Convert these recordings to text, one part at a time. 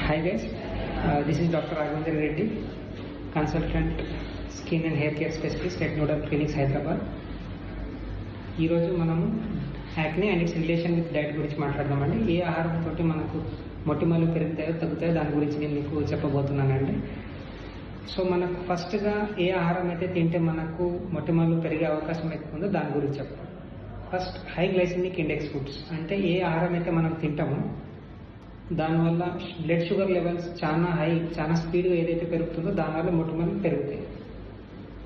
Hi guys, this is Dr. Raghavendra Reddy, consultant skin and hair care specialist at Nodal Clinics, Hyderabad. ఈరోజు మనము acne and it's relation with diet గురించి మాట్లాడదామండి. ఏ ఆహారంతో మనకు మొటిమలు పెరుగుతాయో తగ్గుతాయో దాని గురించి నేను మీకు చెప్పబోతున్నానండి. సో మనకు ఫస్ట్గా ఏ ఆహారం అయితే తింటే మనకు మొటిమలు పెరిగే అవకాశం ఎక్కువ ఉందో దాని గురించి చెప్పాలి. First high glycemic index foods అంటే ఏ ఆహారం అయితే మనం తింటామో దానివల్ల బ్లడ్ షుగర్ లెవెల్స్ చాలా స్పీడ్గా ఏదైతే పెరుగుతుందో దానివల్ల మొటిమలు పెరుగుతాయి.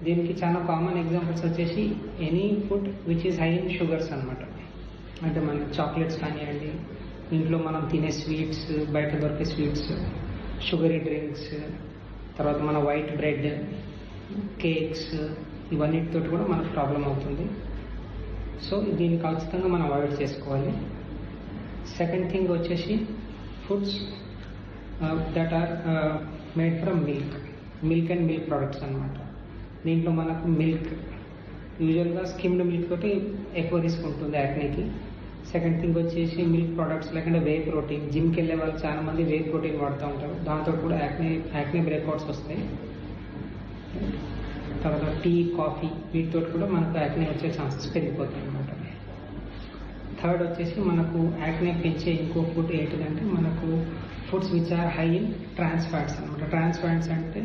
దీనికి చాలా కామన్ ఎగ్జాంపుల్స్ వచ్చేసి any food which is high in sugars అనమాట. అంటే మన చాక్లెట్స్ కానివ్వండి, ఇంట్లో మనం తినే స్వీట్స్, బయట దొరికే స్వీట్స్, షుగరీ డ్రింక్స్, తర్వాత మన వైట్ బ్రెడ్, కేక్స్, ఇవన్నిటితో కూడా మనకు ప్రాబ్లం అవుతుంది. సో దీన్ని ఖచ్చితంగా మనం అవాయిడ్ చేసుకోవాలి. సెకండ్ థింగ్ వచ్చేసి foods that are made from milk and milk products అనమాట. దీంట్లో మనకు మిల్క్ యూజువల్గా స్కిమ్డ్ మిల్క్ తోటి ఎక్కువ రిస్క్ ఉంటుంది యాక్నేకి. సెకండ్ థింగ్ వచ్చేసి మిల్క్ ప్రొడక్ట్స్ లేకుంటే వే ప్రోటీన్. జిమ్కి వెళ్ళే వాళ్ళు చాలా మంది వే ప్రోటీన్ వాడుతూ ఉంటారు, దాంతో కూడా యాక్నే బ్రేక్అవుట్స్ వస్తాయి. తర్వాత టీ, కాఫీ, వీటితో కూడా మనకు యాక్నే వచ్చే ఛాన్సెస్ పెరిగిపోతాయి అనమాట. థర్డ్ వచ్చేసి మనకు యాక్నే పెంచే ఇంకో ఫుడ్ ఏంటిదంటే మనకు foods which are high in trans fats అనమాట. ట్రాన్స్ ఫ్యాట్స్ అంటే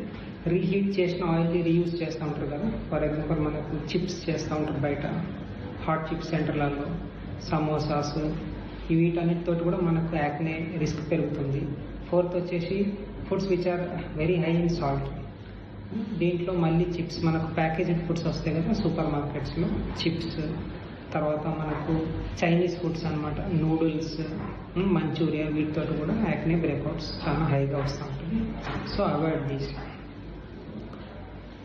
రీహీట్ చేసిన ఆయిల్ని రీయూజ్ చేస్తూ ఉంటారు కదా. ఫర్ ఎగ్జాంపుల్ మనకు చిప్స్ చేస్తూ ఉంటారు బయట, హాట్ చిప్స్ సెంటర్లలో, సమోసాస్, వీటన్నిటితో కూడా మనకు యాక్నే రిస్క్ పెరుగుతుంది. ఫోర్త్ వచ్చేసి foods which are very high in salt. దీంట్లో మళ్ళీ చిప్స్, మనకు ప్యాకేజ్డ్ ఫుడ్స్ వస్తాయి కదా సూపర్ మార్కెట్స్లో, చిప్స్, తర్వాత మనకు చైనీస్ ఫుడ్స్ అనమాట, నూడిల్స్, మంచూరియా, వీటితో కూడా యాక్నే బ్రేక్అవుట్స్ చాలా హైగా వస్తూ ఉంటుంది. So avoid these.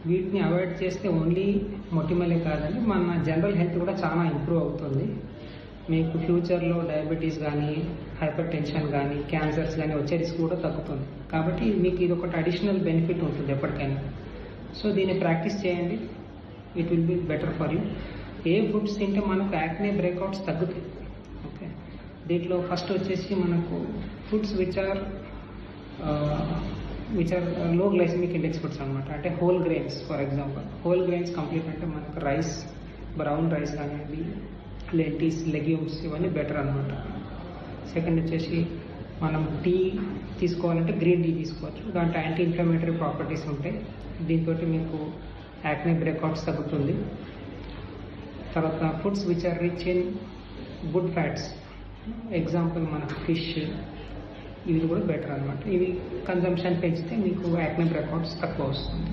వీటిని అవాయిడ్ చేస్తే ఓన్లీ మొటిమలే కాదండి, మన జనరల్ హెల్త్ కూడా చాలా ఇంప్రూవ్ అవుతుంది. మీకు ఫ్యూచర్లో డయాబెటీస్ కానీ, హైపర్ టెన్షన్ కానీ, క్యాన్సర్స్ కానీ వచ్చే రిస్క్ కూడా తగ్గుతుంది. కాబట్టి మీకు ఇది ఒకటి అడిషనల్ బెనిఫిట్ ఉంటుంది ఎప్పటికైనా. సో దీన్ని ప్రాక్టీస్ చేయండి, it will be better for you. A foods తింటే మనకు యాక్నే బ్రేక్అవుట్స్ తగ్గుతాయి. ఓకే, దీంట్లో ఫస్ట్ వచ్చేసి మనకు ఫుడ్స్ విచ్ ఆర్ లో గ్లైసెమిక్ ఇండెక్స్ ఫుడ్స్ అనమాట. అంటే whole grains. For example whole grains complete అంటే మనకు రైస్, బ్రౌన్ రైస్ కానివ్వండి, లెంటిల్స్, లెగ్యూమ్స్, ఇవన్నీ బెటర్ అనమాట. సెకండ్ వచ్చేసి మనం టీ తీసుకోవాలంటే గ్రీన్ టీ తీసుకోవచ్చు, దాంట్లో యాంటీ ఇన్ఫ్లమేటరీ ప్రాపర్టీస్ ఉంటాయి. దీంతో మీకు యాక్నే బ్రేక్అవుట్స్ తగ్గుతుంది. తర్వాత foods which are rich in good fats, example మనకు ఫిష్, ఇవి కూడా బెటర్ అనమాట. ఇవి కన్జంప్షన్ పెంచితే మీకు యాక్నే బ్రేక్అవుట్స్ తక్కువ వస్తుంది.